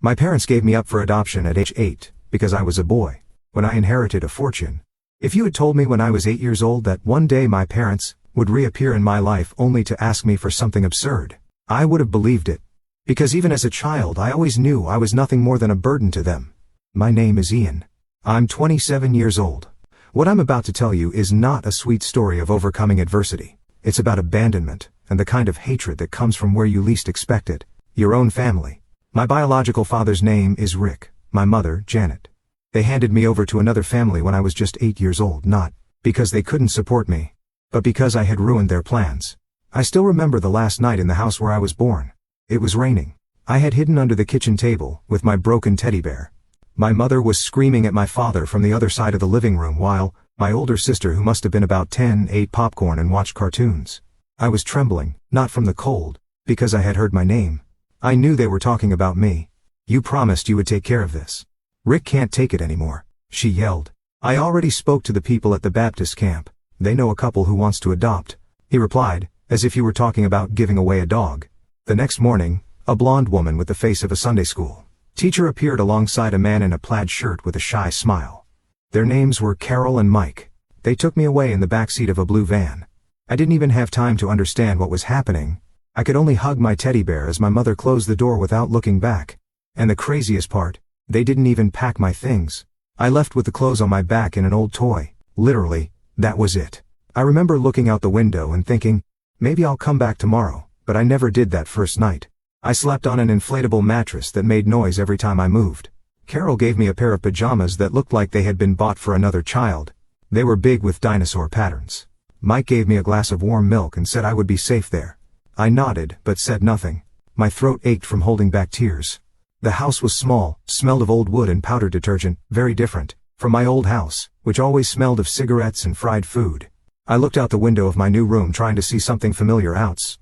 My parents gave me up for adoption at age 8, because I was a boy, when I inherited a fortune. If you had told me when I was 8 years old that one day my parents would reappear in my life only to ask me for something absurd, I would have believed it. Because even as a child I always knew I was nothing more than a burden to them. My name is Ian. I'm 27 years old. What I'm about to tell you is not a sweet story of overcoming adversity. It's about abandonment, and the kind of hatred that comes from where you least expect it, your own family. My biological father's name is Rick, my mother, Janet. They handed me over to another family when I was just 8 years old, not because they couldn't support me, but because I had ruined their plans. I still remember the last night in the house where I was born. It was raining. I had hidden under the kitchen table with my broken teddy bear. My mother was screaming at my father from the other side of the living room while my older sister, who must have been about 10, ate popcorn and watched cartoons. I was trembling, not from the cold, because I had heard my name. I knew they were talking about me. You promised you would take care of this. Rick can't take it anymore, she yelled. I already spoke to the people at the Baptist camp. They know a couple who wants to adopt, he replied, as if you were talking about giving away a dog. The next morning, a blonde woman with the face of a Sunday school teacher appeared alongside a man in a plaid shirt with a shy smile. Their names were Carol and Mike. They took me away in the backseat of a blue van. I didn't even have time to understand what was happening. I could only hug my teddy bear as my mother closed the door without looking back. And the craziest part, they didn't even pack my things. I left with the clothes on my back and an old toy. Literally, that was it. I remember looking out the window and thinking, maybe I'll come back tomorrow. But I never did that first night. I slept on an inflatable mattress that made noise every time I moved. Carol gave me a pair of pajamas that looked like they had been bought for another child. They were big with dinosaur patterns. Mike gave me a glass of warm milk and said I would be safe there. I nodded, but said nothing. My throat ached from holding back tears. The house was small, smelled of old wood and powder detergent, very different from my old house, which always smelled of cigarettes and fried food. I looked out the window of my new room trying to see something familiar,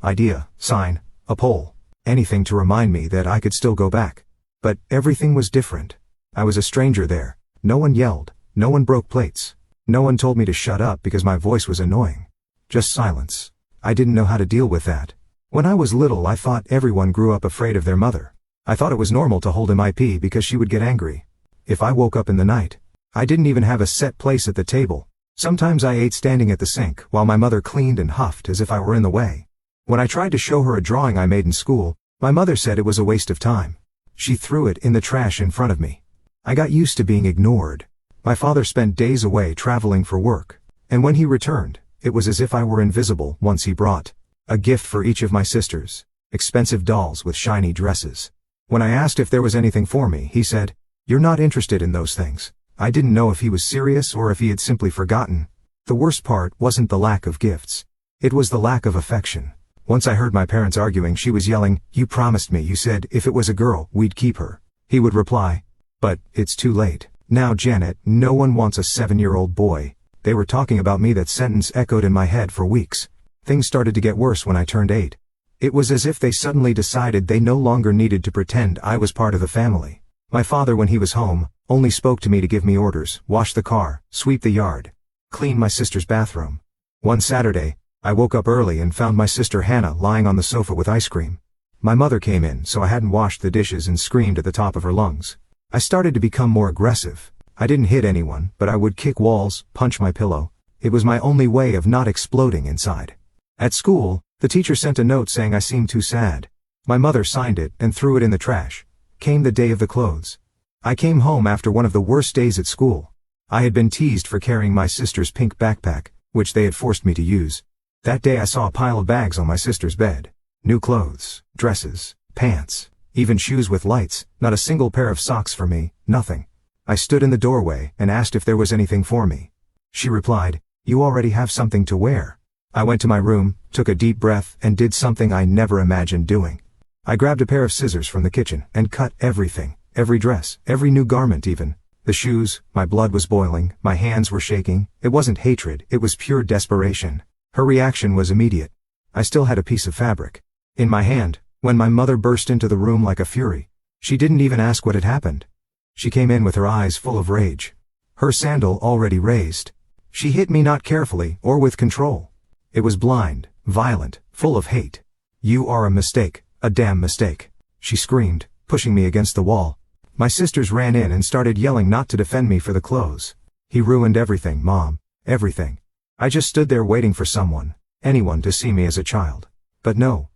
idea, sign, a pole, anything to remind me that I could still go back. But everything was different. I was a stranger there. No one yelled, no one broke plates. No one told me to shut up because my voice was annoying. Just silence. I didn't know how to deal with that. When I was little I thought everyone grew up afraid of their mother. I thought it was normal to hold MIP because she would get angry. If I woke up in the night, I didn't even have a set place at the table. Sometimes I ate standing at the sink while my mother cleaned and huffed as if I were in the way. When I tried to show her a drawing I made in school, my mother said it was a waste of time. She threw it in the trash in front of me. I got used to being ignored. My father spent days away traveling for work, and when he returned, it was as if I were invisible. Once he brought a gift for each of my sisters, expensive dolls with shiny dresses. When I asked if there was anything for me, he said, "You're not interested in those things." I didn't know if he was serious or if he had simply forgotten. The worst part wasn't the lack of gifts. It was the lack of affection. Once I heard my parents arguing. She was yelling, "You promised me, you said if it was a girl, we'd keep her." He would reply, "But it's too late. Now Janet, no one wants a 7-year-old boy." They were talking about me. That sentence echoed in my head for weeks. Things started to get worse when I turned 8. It was as if they suddenly decided they no longer needed to pretend I was part of the family. My father, when he was home, only spoke to me to give me orders: wash the car, sweep the yard, clean my sister's bathroom. One Saturday, I woke up early and found my sister Hannah lying on the sofa with ice cream. My mother came in, so I hadn't washed the dishes, and screamed at the top of her lungs. I started to become more aggressive. I didn't hit anyone, but I would kick walls, punch my pillow. It was my only way of not exploding inside. At school, the teacher sent a note saying I seemed too sad. My mother signed it and threw it in the trash. Came the day of the clothes. I came home after one of the worst days at school. I had been teased for carrying my sister's pink backpack, which they had forced me to use. That day I saw a pile of bags on my sister's bed. New clothes, dresses, pants, even shoes with lights, not a single pair of socks for me, nothing. I stood in the doorway and asked if there was anything for me. She replied, "You already have something to wear." I went to my room, took a deep breath, and did something I never imagined doing. I grabbed a pair of scissors from the kitchen and cut everything. Every dress, every new garment even. The shoes. My blood was boiling, my hands were shaking. It wasn't hatred, it was pure desperation. Her reaction was immediate. I still had a piece of fabric in my hand when my mother burst into the room like a fury. She didn't even ask what had happened. She came in with her eyes full of rage. Her sandal already raised. She hit me not carefully or with control. It was blind, violent, full of hate. "You are a mistake, a damn mistake," she screamed. pushing me against the wall. My sisters ran in and started yelling not to defend me for the clothes. He ruined everything, Mom. Everything. I just stood there waiting for someone, anyone, to see me as a child. But no.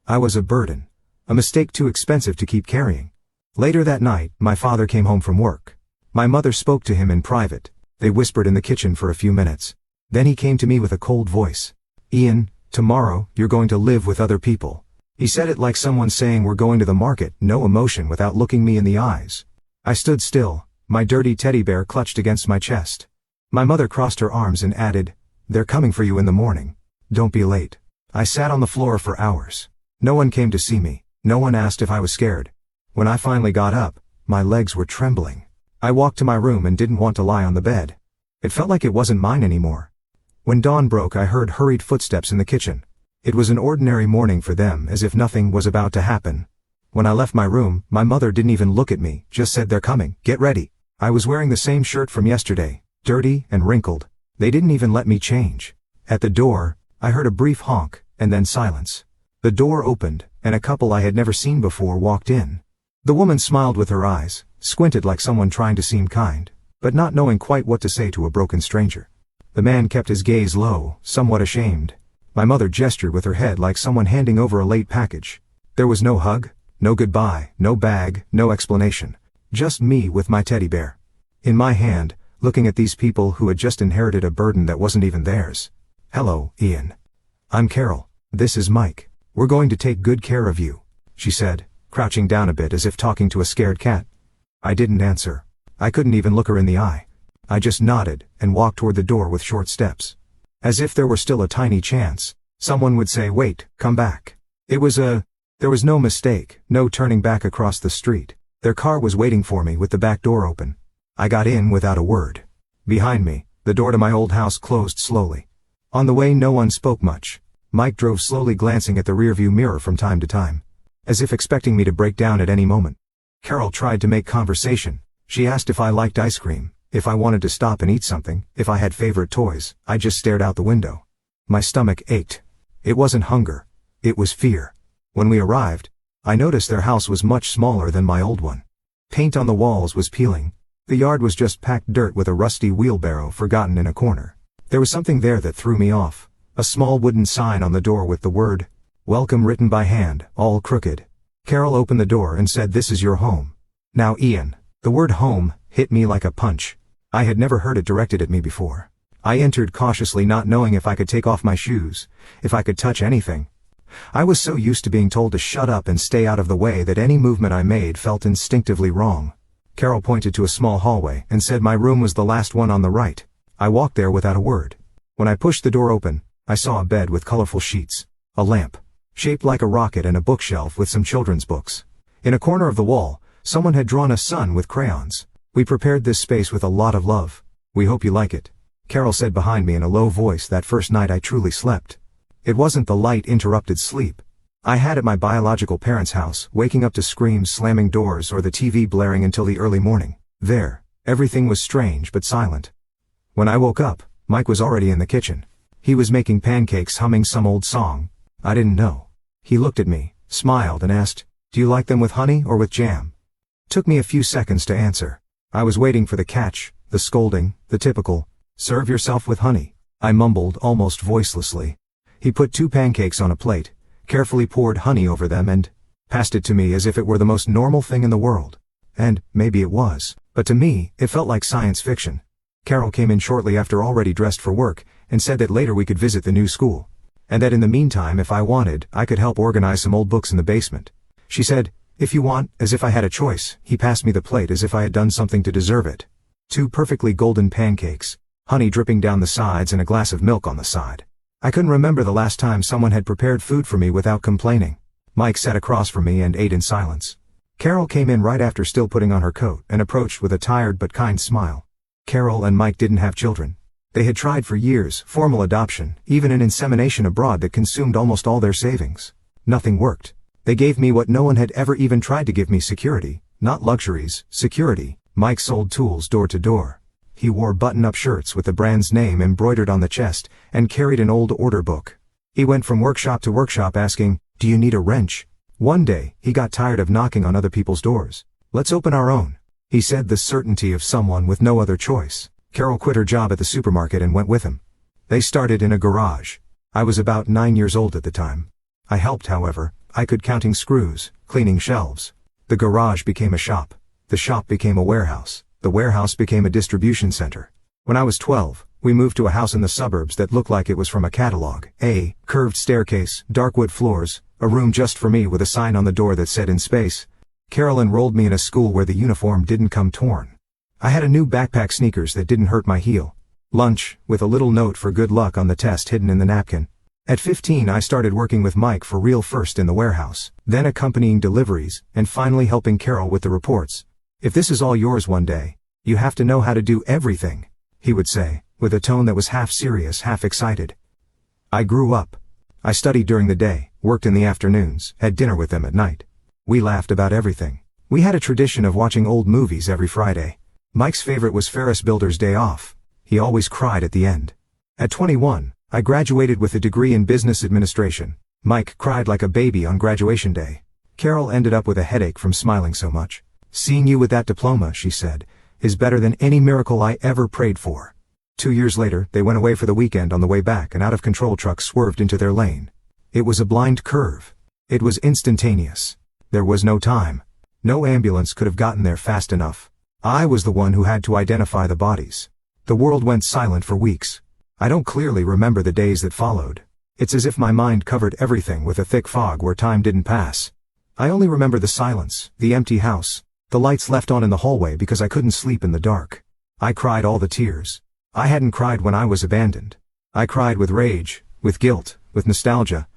I was a burden. A mistake too expensive to keep carrying. Later that night, my father came home from work. My mother spoke to him in private. They whispered in the kitchen for a few minutes. Then he came to me with a cold voice. Ian, tomorrow, you're going to live with other people. He said it like someone saying we're going to the market, no emotion, without looking me in the eyes. I stood still, my dirty teddy bear clutched against my chest. My mother crossed her arms and added, "They're coming for you in the morning. Don't be late." I sat on the floor for hours. No one came to see me. No one asked if I was scared. When I finally got up, my legs were trembling. I walked to my room and didn't want to lie on the bed. It felt like it wasn't mine anymore. When dawn broke, I heard hurried footsteps in the kitchen. It was an ordinary morning for them, as if nothing was about to happen. When I left my room, my mother didn't even look at me, just said, "They're coming, get ready." I was wearing the same shirt from yesterday, dirty and wrinkled. They didn't even let me change. At the door, I heard a brief honk, and then silence. The door opened, and a couple I had never seen before walked in. The woman smiled with her eyes, squinted like someone trying to seem kind, but not knowing quite what to say to a broken stranger. The man kept his gaze low, somewhat ashamed. My mother gestured with her head like someone handing over a late package. There was no hug, no goodbye, no bag, no explanation. Just me with my teddy bear in my hand, looking at these people who had just inherited a burden that wasn't even theirs. "Hello, Ian. I'm Carol. This is Mike. We're going to take good care of you," she said, crouching down a bit as if talking to a scared cat. I didn't answer. I couldn't even look her in the eye. I just nodded and walked toward the door with short steps. As if there were still a tiny chance someone would say, "Wait, come back." There was no mistake, no turning back across the street. Their car was waiting for me with the back door open. I got in without a word. Behind me, the door to my old house closed slowly. On the way, no one spoke much. Mike drove slowly, glancing at the rearview mirror from time to time, as if expecting me to break down at any moment. Carol tried to make conversation. She asked if I liked ice cream, if I wanted to stop and eat something, if I had favorite toys. I just stared out the window. My stomach ached. It wasn't hunger. It was fear. When we arrived, I noticed their house was much smaller than my old one. Paint on the walls was peeling. The yard was just packed dirt with a rusty wheelbarrow forgotten in a corner. There was something there that threw me off. A small wooden sign on the door with the word, "Welcome," written by hand, all crooked. Carol opened the door and said, "This is your home." Now, Ian. The word home hit me like a punch. I had never heard it directed at me before. I entered cautiously, not knowing if I could take off my shoes, if I could touch anything. I was so used to being told to shut up and stay out of the way that any movement I made felt instinctively wrong. Carol pointed to a small hallway and said my room was the last one on the right. I walked there without a word. When I pushed the door open, I saw a bed with colorful sheets, a lamp, shaped like a rocket, and a bookshelf with some children's books. In a corner of the wall, someone had drawn a sun with crayons. "We prepared this space with a lot of love. We hope you like it," Carol said behind me in a low voice. That first night I truly slept. It wasn't the light-interrupted sleep I had at my biological parents' house, waking up to screams, slamming doors, or the TV blaring until the early morning. There, everything was strange but silent. When I woke up, Mike was already in the kitchen. He was making pancakes, humming some old song. I didn't know. He looked at me, smiled, and asked, "Do you like them with honey or with jam?" Took me a few seconds to answer. I was waiting for the catch, the scolding, the typical, "Serve yourself with honey," I mumbled almost voicelessly. He put 2 pancakes on a plate, carefully poured honey over them, and passed it to me as if it were the most normal thing in the world. And maybe it was, but to me, it felt like science fiction. Carol came in shortly after, already dressed for work, and said that later we could visit the new school. And that in the meantime, if I wanted, I could help organize some old books in the basement. She said, "If you want," as if I had a choice. He passed me the plate as if I had done something to deserve it. 2 perfectly golden pancakes, honey dripping down the sides, and a glass of milk on the side. I couldn't remember the last time someone had prepared food for me without complaining. Mike sat across from me and ate in silence. Carol came in right after, still putting on her coat, and approached with a tired but kind smile. Carol and Mike didn't have children. They had tried for years, formal adoption, even an insemination abroad that consumed almost all their savings. Nothing worked. They gave me what no one had ever even tried to give me: security. Not luxuries, security. Mike sold tools door to door. He wore button-up shirts with the brand's name embroidered on the chest, and carried an old order book. He went from workshop to workshop asking, "Do you need a wrench? One day, he got tired of knocking on other people's doors. "Let's open our own," he said, the certainty of someone with no other choice. Carol quit her job at the supermarket and went with him. They started in a garage. I was about 9 years old at the time. I helped, however. I could counting screws, cleaning shelves. The garage became a shop. The shop became a warehouse. The warehouse became a distribution center. When I was 12, we moved to a house in the suburbs that looked like it was from a catalog. A curved staircase, dark wood floors, a room just for me with a sign on the door that said "In Space." Carol enrolled me in a school where the uniform didn't come torn. I had a new backpack, sneakers that didn't hurt my heel. Lunch, with a little note for good luck on the test hidden in the napkin. At 15 I started working with Mike for real, first in the warehouse, then accompanying deliveries, and finally helping Carol with the reports. "If this is all yours one day, you have to know how to do everything," he would say, with a tone that was half serious, half excited. I grew up. I studied during the day, worked in the afternoons, had dinner with them at night. We laughed about everything. We had a tradition of watching old movies every Friday. Mike's favorite was Ferris Bueller's Day Off. He always cried at the end. At 21, I graduated with a degree in business administration. Mike cried like a baby on graduation day. Carol ended up with a headache from smiling so much. "Seeing you with that diploma," she said, "is better than any miracle I ever prayed for." 2 years later, they went away for the weekend. On the way back, an out-of-control truck swerved into their lane. It was a blind curve. It was instantaneous. There was no time. No ambulance could have gotten there fast enough. I was the one who had to identify the bodies. The world went silent for weeks. I don't clearly remember the days that followed. It's as if my mind covered everything with a thick fog where time didn't pass. I only remember the silence, the empty house, the lights left on in the hallway because I couldn't sleep in the dark. I cried all the tears. I hadn't cried when I was abandoned. I cried with rage, with guilt, with nostalgia,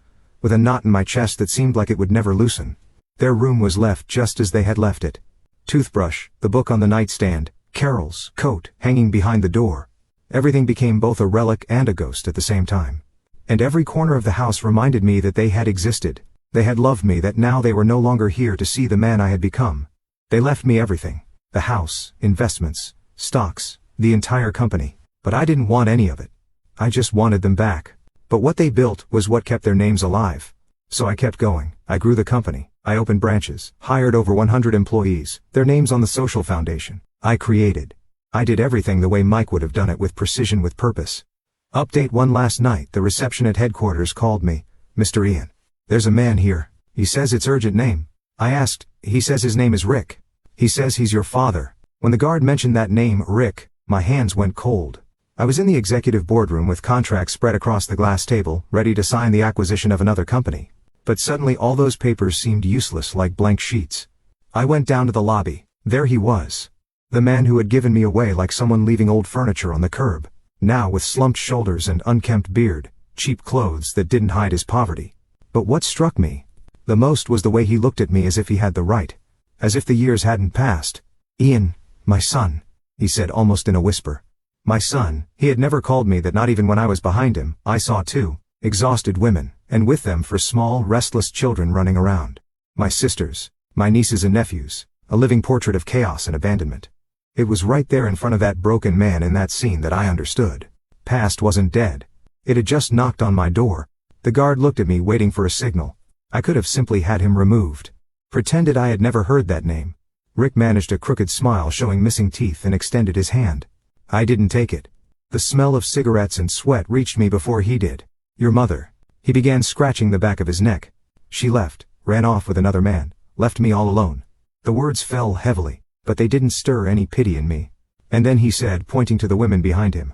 with a knot in my chest that seemed like it would never loosen. Their room was left just as they had left it. Toothbrush, the book on the nightstand, Carol's coat hanging behind the door. Everything became both a relic and a ghost at the same time. And every corner of the house reminded me that they had existed. They had loved me, that now they were no longer here to see the man I had become. They left me everything. The house, investments, stocks, the entire company. But I didn't want any of it. I just wanted them back. But what they built was what kept their names alive. So I kept going. I grew the company. I opened branches, hired over 100 employees, their names on the social foundation. I created. I did everything the way Mike would have done it, with precision, with purpose. Update 1: last night, the reception at headquarters called me. "Mr. Ian. There's a man here. He says it's urgent." Name? I asked. "He says his name is Rick. He says he's your father." When the guard mentioned that name, Rick, my hands went cold. I was in the executive boardroom with contracts spread across the glass table, ready to sign the acquisition of another company. But suddenly all those papers seemed useless, like blank sheets. I went down to the lobby. There he was. The man who had given me away like someone leaving old furniture on the curb. Now with slumped shoulders and unkempt beard, cheap clothes that didn't hide his poverty. But what struck me the most was the way he looked at me, as if he had the right. As if the years hadn't passed. "Ian, my son," he said almost in a whisper. My son. He had never called me that, not even when I was behind him. I saw 2 exhausted women, and with them 4 small, restless children running around. My sisters, my nieces and nephews, a living portrait of chaos and abandonment. It was right there in front of that broken man in that scene that I understood. Past wasn't dead. It had just knocked on my door. The guard looked at me, waiting for a signal. I could have simply had him removed. Pretended I had never heard that name. Rick managed a crooked smile showing missing teeth and extended his hand. I didn't take it. The smell of cigarettes and sweat reached me before he did. "Your mother." He began scratching the back of his neck. "She left, ran off with another man, left me all alone." The words fell heavily, but they didn't stir any pity in me. And then he said, pointing to the women behind him,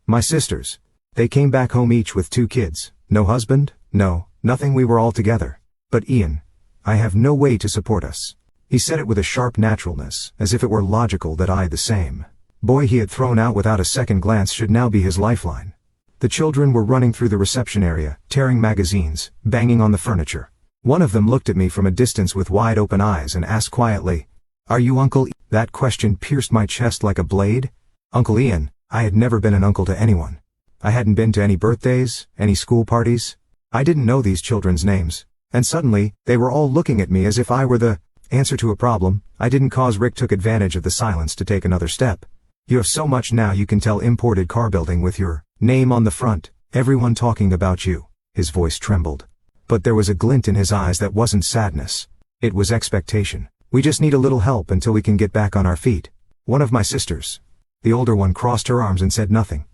"My sisters. They came back home each with 2 kids. No husband, no, nothing. We were all together. But Ian, I have no way to support us." He said it with a sharp naturalness, as if it were logical that I the same. Boy he had thrown out without a second glance should now be his lifeline. The children were running through the reception area, tearing magazines, banging on the furniture. One of them looked at me from a distance with wide open eyes and asked quietly, "Are you Uncle?" That question pierced my chest like a blade. Uncle Ian. I had never been an uncle to anyone. I hadn't been to any birthdays, any school parties. I didn't know these children's names. And suddenly, they were all looking at me as if I were the answer to a problem I didn't cause. Rick took advantage of the silence to take another step. "You have so much now. You can tell imported car building with your name on the front. Everyone talking about you." His voice trembled. But there was a glint in his eyes that wasn't sadness. It was expectation. We just need a little help until we can get back on our feet. One of my sisters. The older one crossed her arms and said nothing.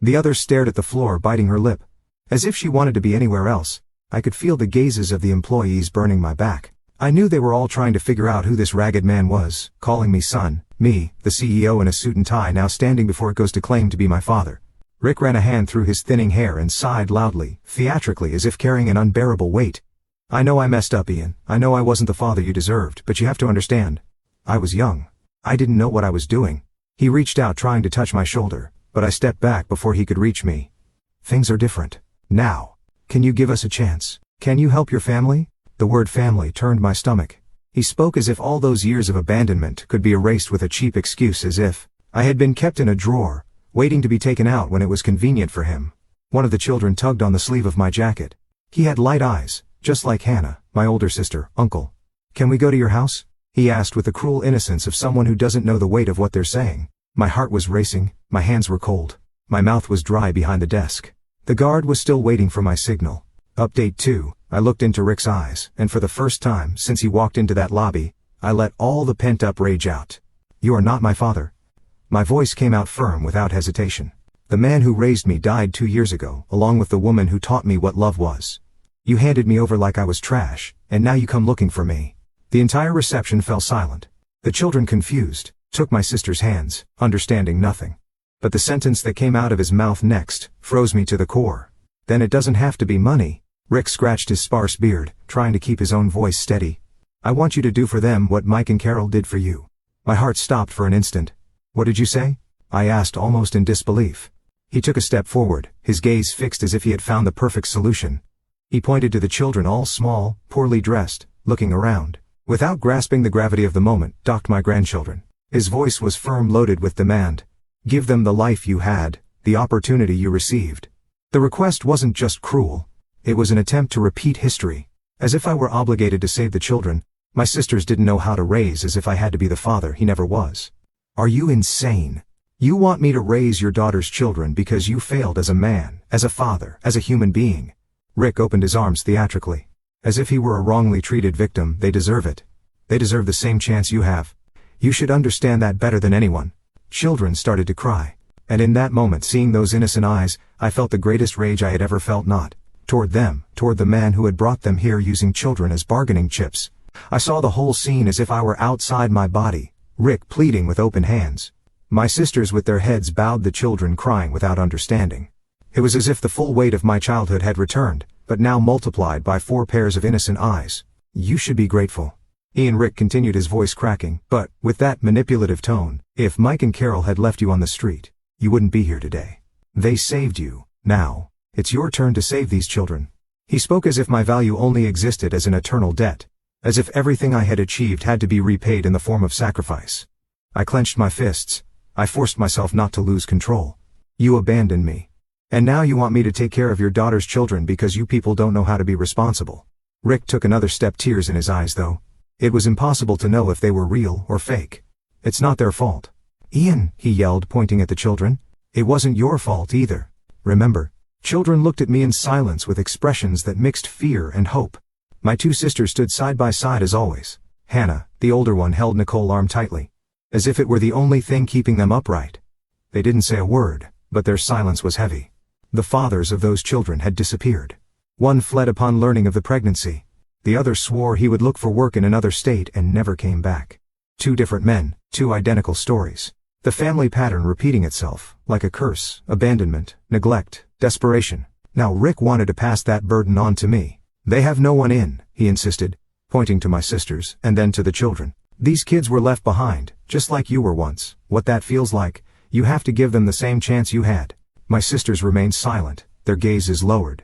The other stared at the floor, biting her lip. As if she wanted to be anywhere else. I could feel the gazes of the employees burning my back. I knew they were all trying to figure out who this ragged man was, calling me son, me, the CEO in a suit and tie now standing before it goes to claim to be my father. Rick ran a hand through his thinning hair and sighed loudly, theatrically as if carrying an unbearable weight. I know I messed up, Ian. I know I wasn't the father you deserved, but you have to understand. I was young. I didn't know what I was doing. He reached out trying to touch my shoulder, but I stepped back before he could reach me. Things are different. Now. Can you give us a chance? Can you help your family? The word family turned my stomach. He spoke as if all those years of abandonment could be erased with a cheap excuse, as if I had been kept in a drawer, waiting to be taken out when it was convenient for him. One of the children tugged on the sleeve of my jacket. He had light eyes, just like Hannah, my older sister. Uncle. Can we go to your house? He asked with the cruel innocence of someone who doesn't know the weight of what they're saying. My heart was racing, my hands were cold. My mouth was dry behind the desk. The guard was still waiting for my signal. Update 2. I looked into Rick's eyes, and for the first time since he walked into that lobby, I let all the pent-up rage out. You are not my father. My voice came out firm without hesitation. The man who raised me died 2 years ago, along with the woman who taught me what love was. You handed me over like I was trash, and now you come looking for me. The entire reception fell silent. The children, confused, took my sister's hands, understanding nothing. But the sentence that came out of his mouth next froze me to the core. Then it doesn't have to be money. Rick scratched his sparse beard, trying to keep his own voice steady. I want you to do for them what Mike and Carol did for you. My heart stopped for an instant. What did you say? I asked, almost in disbelief. He took a step forward, his gaze fixed as if he had found the perfect solution. He pointed to the children, all small, poorly dressed, looking around. Without grasping the gravity of the moment, docked my grandchildren. His voice was firm, loaded with demand. Give them the life you had, the opportunity you received. The request wasn't just cruel. It was an attempt to repeat history. As if I were obligated to save the children. My sisters didn't know how to raise, as if I had to be the father he never was. Are you insane? You want me to raise your daughter's children because you failed as a man, as a father, as a human being? Rick opened his arms theatrically. As if he were a wrongly treated victim. They deserve it. They deserve the same chance you have. You should understand that better than anyone. Children started to cry. And in that moment, seeing those innocent eyes, I felt the greatest rage I had ever felt, not toward them, toward the man who had brought them here using children as bargaining chips. I saw the whole scene as if I were outside my body, Rick pleading with open hands. My sisters with their heads bowed, the children crying without understanding. It was as if the full weight of my childhood had returned, but now multiplied by 4 pairs of innocent eyes. You should be grateful. Ian, Rick continued, his voice cracking, but, with that manipulative tone, if Mike and Carol had left you on the street, you wouldn't be here today. They saved you. Now, it's your turn to save these children. He spoke as if my value only existed as an eternal debt. As if everything I had achieved had to be repaid in the form of sacrifice. I clenched my fists. I forced myself not to lose control. You abandoned me. And now you want me to take care of your daughter's children because you people don't know how to be responsible. Rick took another step, tears in his eyes though. It was impossible to know if they were real or fake. It's not their fault. Ian, he yelled, pointing at the children. It wasn't your fault either. Remember? Children looked at me in silence with expressions that mixed fear and hope. My 2 sisters stood side by side as always. Hannah, the older one, held Nicole's arm tightly. As if it were the only thing keeping them upright. They didn't say a word, but their silence was heavy. The fathers of those children had disappeared. One fled upon learning of the pregnancy. The other swore he would look for work in another state and never came back. 2 different men, 2 identical stories. The family pattern repeating itself, like a curse, abandonment, neglect, desperation. Now Rick wanted to pass that burden on to me. They have no one in, he insisted, pointing to my sisters, and then to the children. These kids were left behind, just like you were once. What that feels like, you have to give them the same chance you had. My sisters remained silent, their gazes lowered.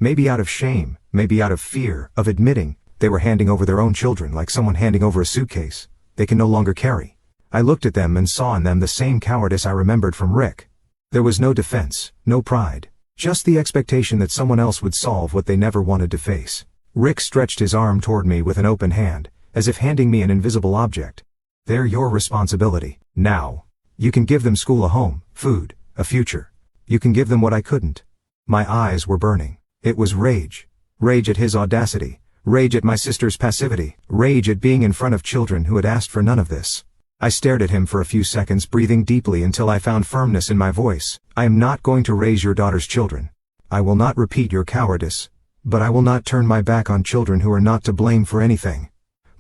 Maybe out of shame, maybe out of fear of admitting they were handing over their own children like someone handing over a suitcase they can no longer carry. I looked at them and saw in them the same cowardice I remembered from Rick. There was no defense, no pride. Just the expectation that someone else would solve what they never wanted to face. Rick stretched his arm toward me with an open hand, as if handing me an invisible object. They're your responsibility. Now. You can give them school, a home, food, a future. You can give them what I couldn't. My eyes were burning. It was rage. Rage at his audacity. Rage at my sister's passivity. Rage at being in front of children who had asked for none of this. I stared at him for a few seconds, breathing deeply until I found firmness in my voice. I am not going to raise your daughter's children. I will not repeat your cowardice. But I will not turn my back on children who are not to blame for anything.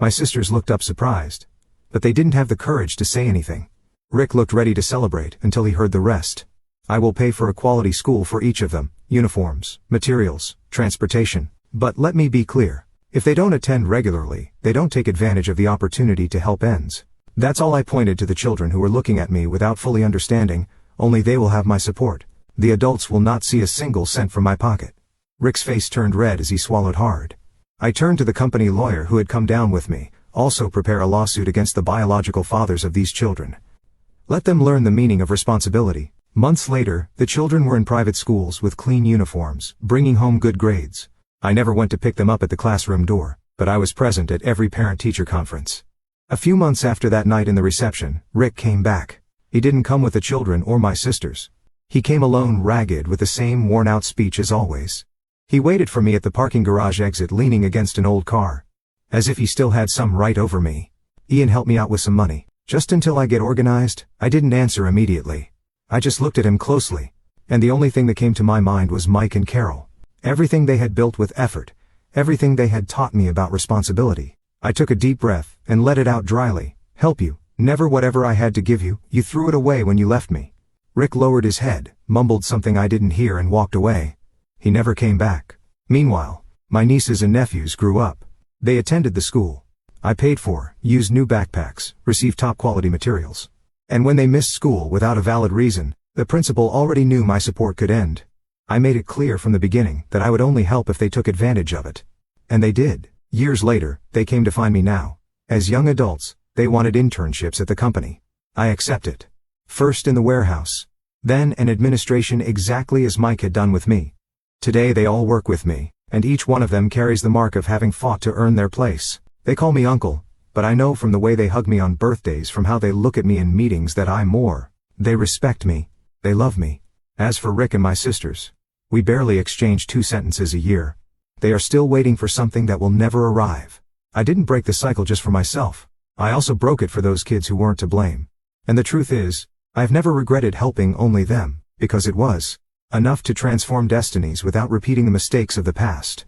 My sisters looked up surprised. But they didn't have the courage to say anything. Rick looked ready to celebrate until he heard the rest. I will pay for a quality school for each of them, uniforms, materials, transportation. But let me be clear. If they don't attend regularly, they don't take advantage of the opportunity to help ends. That's all. I pointed to the children who were looking at me without fully understanding. Only they will have my support. The adults will not see a single cent from my pocket. Rick's face turned red as he swallowed hard. I turned to the company lawyer who had come down with me. Also prepare a lawsuit against the biological fathers of these children. Let them learn the meaning of responsibility. Months later, the children were in private schools with clean uniforms, bringing home good grades. I never went to pick them up at the classroom door, but I was present at every parent-teacher conference. A few months after that night in the reception, Rick came back. He didn't come with the children or my sisters. He came alone, ragged, with the same worn-out speech as always. He waited for me at the parking garage exit, leaning against an old car. As if he still had some right over me. Ian, help me out with some money. Just until I get organized. I didn't answer immediately. I just looked at him closely. And the only thing that came to my mind was Mike and Carol. Everything they had built with effort. Everything they had taught me about responsibility. I took a deep breath and let it out dryly. Help you. Never. Whatever I had to give you, you threw it away when you left me. Rick lowered his head, mumbled something I didn't hear, and walked away. He never came back. Meanwhile, my nieces and nephews grew up. They attended the school I paid for, used new backpacks, received top-quality materials. And when they missed school without a valid reason, the principal already knew my support could end. I made it clear from the beginning that I would only help if they took advantage of it. And they did. Years later, they came to find me now. As young adults, they wanted internships at the company. I accepted. First in the warehouse. Then in administration, exactly as Mike had done with me. Today they all work with me, and each one of them carries the mark of having fought to earn their place. They call me uncle, but I know from the way they hug me on birthdays, from how they look at me in meetings, that they respect me. They love me. As for Rick and my sisters, we barely exchange 2 sentences a year. They are still waiting for something that will never arrive. I didn't break the cycle just for myself. I also broke it for those kids who weren't to blame. And the truth is, I've never regretted helping only them, because it was enough to transform destinies without repeating the mistakes of the past.